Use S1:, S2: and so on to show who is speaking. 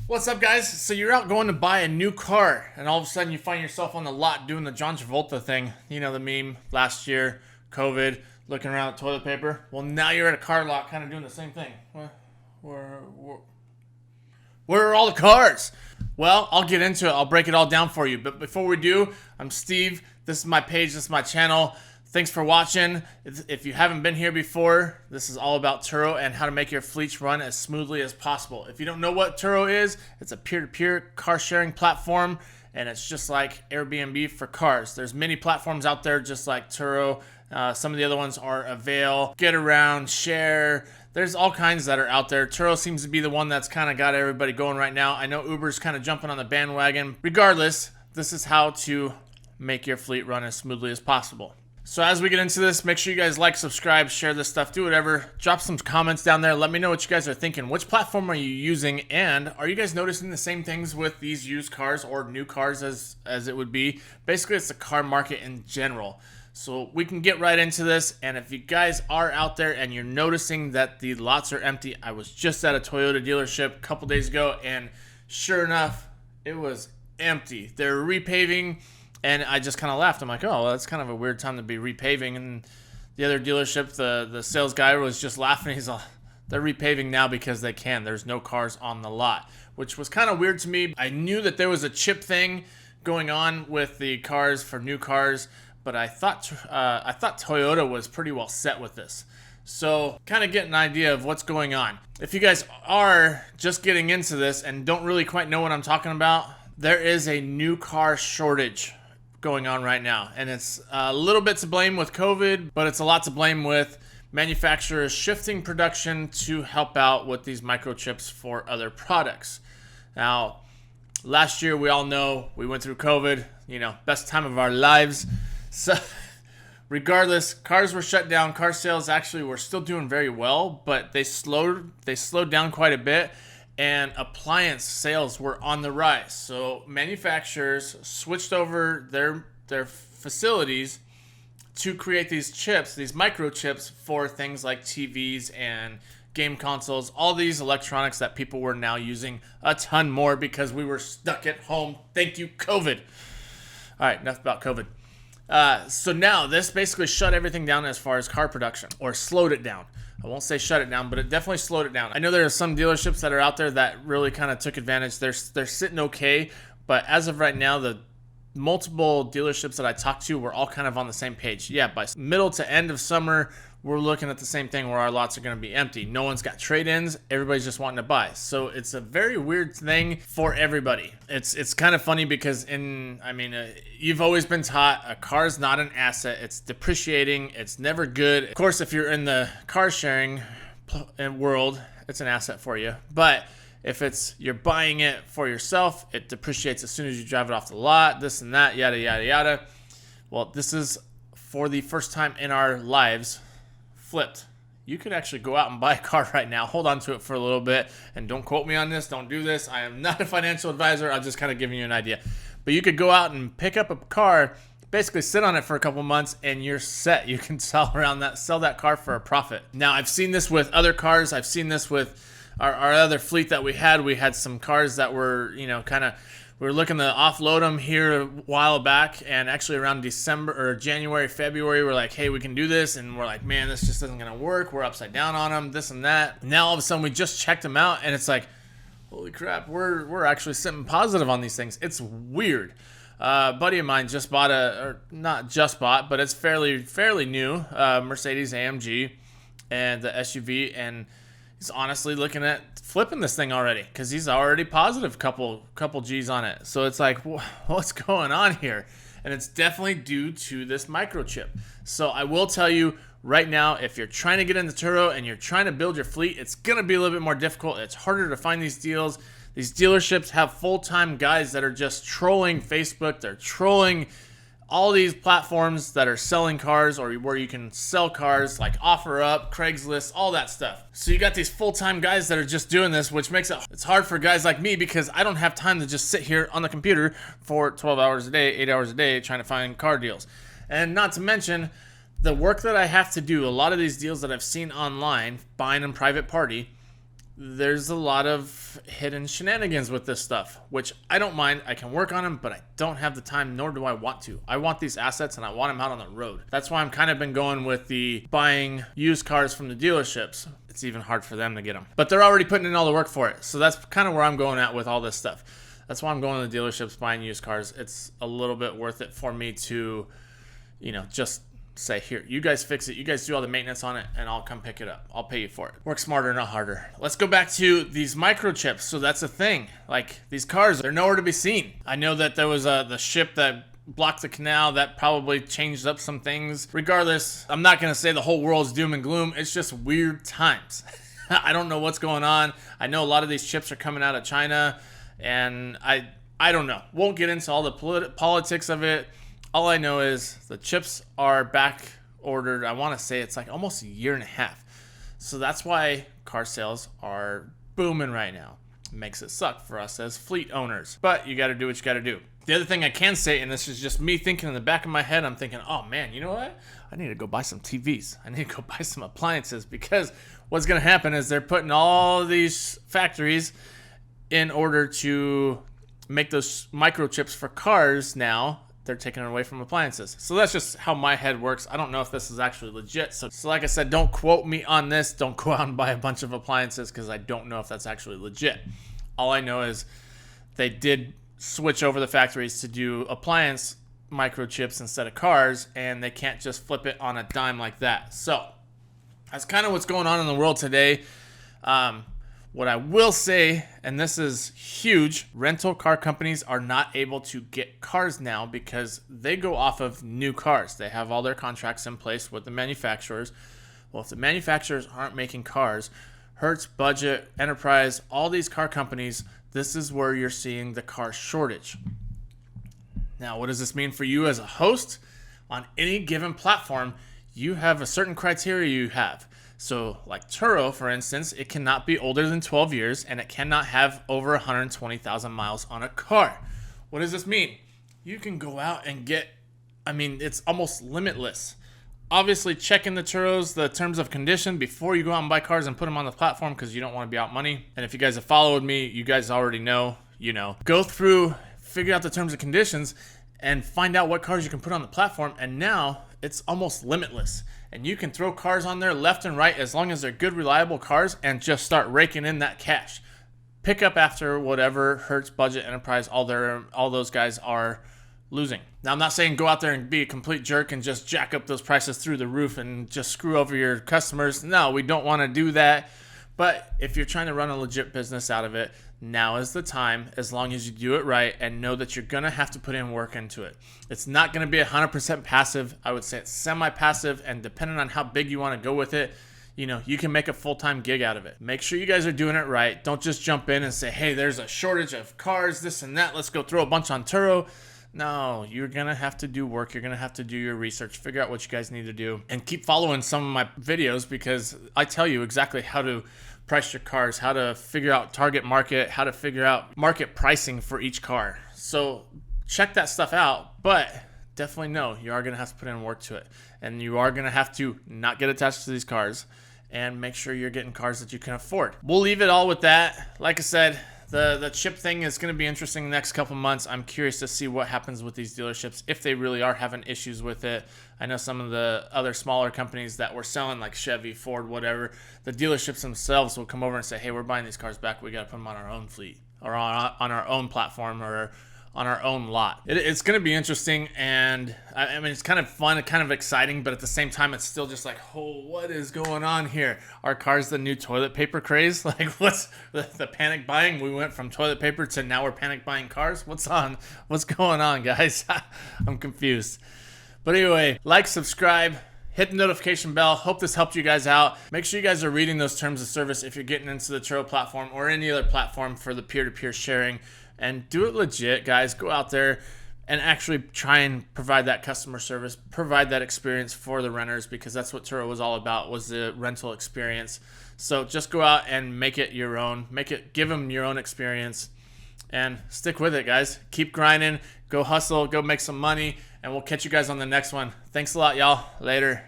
S1: What's up, guys? So you're out going to buy a new car, and all of a sudden you find yourself on the lot doing the John Travolta thing. You know, the meme last year, COVID, looking around at toilet paper. Well, now you're at a car lot kind of doing the same thing. Where, where, where are all the cars? Well, I'll get into it. I'll break it all down for you. But before we do, I'm Steve. This is my page. This is my channel. Thanks for watching. If you haven't been here before, this is all about Turo and how to make your fleets run as smoothly as possible. If you don't know what Turo is, it's a peer-to-peer car sharing platform, and it's just like Airbnb for cars. There's many platforms out there just like Turo. Some of the other ones are Avail, Get Around, Share. There's all kinds that are out there. Turo seems to be the one that's kind of got everybody going right now. I know Uber's kind of jumping on the bandwagon. Regardless, this is how to make your fleet run as smoothly as possible. So as we get into this, make sure you guys like, subscribe, share this stuff, do whatever. Drop some comments down there. Let me know what you guys are thinking. Which platform are you using? And are you guys noticing the same things with these used cars or new cars as it would be? Basically, it's the car market in general. So we can get right into this. And if you guys are out there and you're noticing that the lots are empty, I was just at a Toyota dealership a couple days ago, and sure enough, it was empty. They're repaving. And I just kind of laughed. I'm like, oh, well, that's kind of a weird time to be repaving. And the other dealership, the sales guy was just laughing. He's like, they're repaving now because they can. There's no cars on the lot, which was kind of weird to me. I knew that there was a chip thing going on with the cars for new cars, but I thought Toyota was pretty well set with this. So kind of get an idea of what's going on. If you guys are just getting into this and don't really quite know what I'm talking about, there is a new car shortage going on right now, and it's a little bit to blame with COVID, but it's a lot to blame with manufacturers shifting production to help out with these microchips for other products. Now, last year we all know we went through COVID, best time of our lives. So regardless, cars were shut down. Car sales actually were still doing very well, but they slowed down quite a bit. And appliance sales were on the rise. So manufacturers switched over their facilities to create these chips, these microchips for things like TVs and game consoles, all these electronics that people were now using a ton more because we were stuck at home. Thank you, COVID. All right, enough about COVID. So now this basically shut everything down as far as car production, or slowed it down. I won't say shut it down, but it definitely slowed it down. I know there are some dealerships that are out there that really kind of took advantage. They're sitting okay, but as of right now, the multiple dealerships that I talked to were all kind of on the same page. Yeah, by middle to end of summer, we're looking at the same thing where our lots are going to be empty. No one's got trade-ins. Everybody's just wanting to buy. So it's a very weird thing for everybody. It's kind of funny because you've always been taught a car's not an asset. It's depreciating. It's never good. Of course, if you're in the car sharing world, it's an asset for you. But if you're buying it for yourself, it depreciates as soon as you drive it off the lot, this and that, yada, yada, yada. Well, this is for the first time in our lives flipped. You could actually go out and buy a car right now, hold on to it for a little bit, and don't quote me on this, don't do this. I am not a financial advisor. I'm just kind of giving you an idea. But you could go out and pick up a car, basically sit on it for a couple months, and you're set. You can sell that car for a profit. Now, I've seen this with other cars. I've seen this with our other fleet that we had. We had some cars that were, we were looking to offload them here a while back, and actually around December or January, February, we're like, hey, we can do this, and we're like, man, this just isn't going to work. We're upside down on them, this and that. Now, all of a sudden, we just checked them out, and it's like, holy crap, we're actually sitting positive on these things. It's weird. A buddy of mine just bought not just bought, but it's fairly new, Mercedes AMG and the SUV, and he's honestly looking at flipping this thing already because he's already positive couple G's on it. So it's like, what's going on here? And it's definitely due to this microchip. So I will tell you right now, if you're trying to get into Turo and you're trying to build your fleet, it's going to be a little bit more difficult. It's harder to find these deals. These dealerships have full-time guys that are just trolling Facebook. They're trolling all these platforms that are selling cars, or where you can sell cars, like OfferUp, Craigslist, all that stuff. So you got these full-time guys that are just doing this, which makes it's hard for guys like me because I don't have time to just sit here on the computer for 12 hours a day, 8 hours a day trying to find car deals. And not to mention the work that I have to do. A lot of these deals that I've seen online, buying in private party, there's a lot of hidden shenanigans with this stuff, which I don't mind. I can work on them, but I don't have the time, nor do I want to. I want these assets and I want them out on the road. That's why I'm kind of been going with the buying used cars from the dealerships. It's even hard for them to get them, but they're already putting in all the work for it. So that's kind of where I'm going at with all this stuff. That's why I'm going to the dealerships buying used cars. It's a little bit worth it for me to, just say, here, you guys fix it. You guys do all the maintenance on it and I'll come pick it up. I'll pay you for it. Work smarter, not harder. Let's go back to these microchips. So that's a thing. Like, these cars, they're nowhere to be seen. I know that there was the ship that blocked the canal that probably changed up some things. Regardless, I'm not going to say the whole world's doom and gloom. It's just weird times. I don't know what's going on. I know a lot of these chips are coming out of China and I don't know. Won't get into all the politics of it. All I know is the chips are back ordered. I want to say it's like almost a year and a half. So that's why car sales are booming right now. It makes it suck for us as fleet owners. But you got to do what you got to do. The other thing I can say, and this is just me thinking in the back of my head, I'm thinking, oh man, you know what? I need to go buy some TVs. I need to go buy some appliances, because what's going to happen is they're putting all these factories in order to make those microchips for cars now. They're taking it away from appliances. So that's just how my head works. I don't know if this is actually legit. So like I said, don't quote me on this. Don't go out and buy a bunch of appliances, because I don't know if that's actually legit. All I know is they did switch over the factories to do appliance microchips instead of cars, and they can't just flip it on a dime like that. So that's kind of what's going on in the world today. What I will say, and this is huge, rental car companies are not able to get cars now because they go off of new cars. They have all their contracts in place with the manufacturers. Well, if the manufacturers aren't making cars, Hertz, Budget, Enterprise, all these car companies, this is where you're seeing the car shortage. Now, what does this mean for you as a host? On any given platform, you have a certain criteria you have. So like Turo, for instance, it cannot be older than 12 years and it cannot have over 120,000 miles on a car. What does this mean? You can go out and get, it's almost limitless. Obviously, check in the Turos, the terms of condition, before you go out and buy cars and put them on the platform, because you don't want to be out money. And if you guys have followed me, you guys already know, go through, figure out the terms and conditions, and find out what cars you can put on the platform. And now it's almost limitless. And you can throw cars on there left and right as long as they're good, reliable cars, and just start raking in that cash. Pick up after whatever Hertz, Budget, Enterprise, all those guys are losing. Now, I'm not saying go out there and be a complete jerk and just jack up those prices through the roof and just screw over your customers. No, we don't want to do that. But if you're trying to run a legit business out of it, now is the time, as long as you do it right and know that you're going to have to put in work into it. It's not going to be 100% passive. I would say it's semi-passive, and depending on how big you want to go with it, you can make a full-time gig out of it. Make sure you guys are doing it right. Don't just jump in and say, hey, there's a shortage of cars, this and that. Let's go throw a bunch on Turo. No, you're going to have to do work. You're going to have to do your research, figure out what you guys need to do, and keep following some of my videos, because I tell you exactly how to price your cars, how to figure out target market, how to figure out market pricing for each car. So check that stuff out, but definitely know you are going to have to put in work to it, and you are going to have to not get attached to these cars and make sure you're getting cars that you can afford. We'll leave it all with that. Like I said, the chip thing is going to be interesting the next couple months. I'm curious to see what happens with these dealerships, if they really are having issues with it. I know some of the other smaller companies that were selling, like Chevy, Ford, whatever, the dealerships themselves will come over and say, hey, we're buying these cars back. We got to put them on our own fleet, or on our own platform, or on our own lot. It's going to be interesting, and it's kind of fun and kind of exciting, but at the same time, it's still just like, oh, what is going on here? Are cars the new toilet paper craze? Like, what's the panic buying? We went from toilet paper to now we're panic buying cars? What's going on, guys? I'm confused. But anyway, like, subscribe, hit the notification bell. Hope this helped you guys out. Make sure you guys are reading those terms of service if you're getting into the Turo platform or any other platform for the peer-to-peer sharing. And do it legit, guys. Go out there and actually try and provide that customer service, provide that experience for the renters, because that's what Turo was all about, was the rental experience. So just go out and make it your own. Give them your own experience, and stick with it, guys. Keep grinding. Go hustle. Go make some money. And we'll catch you guys on the next one. Thanks a lot, y'all. Later.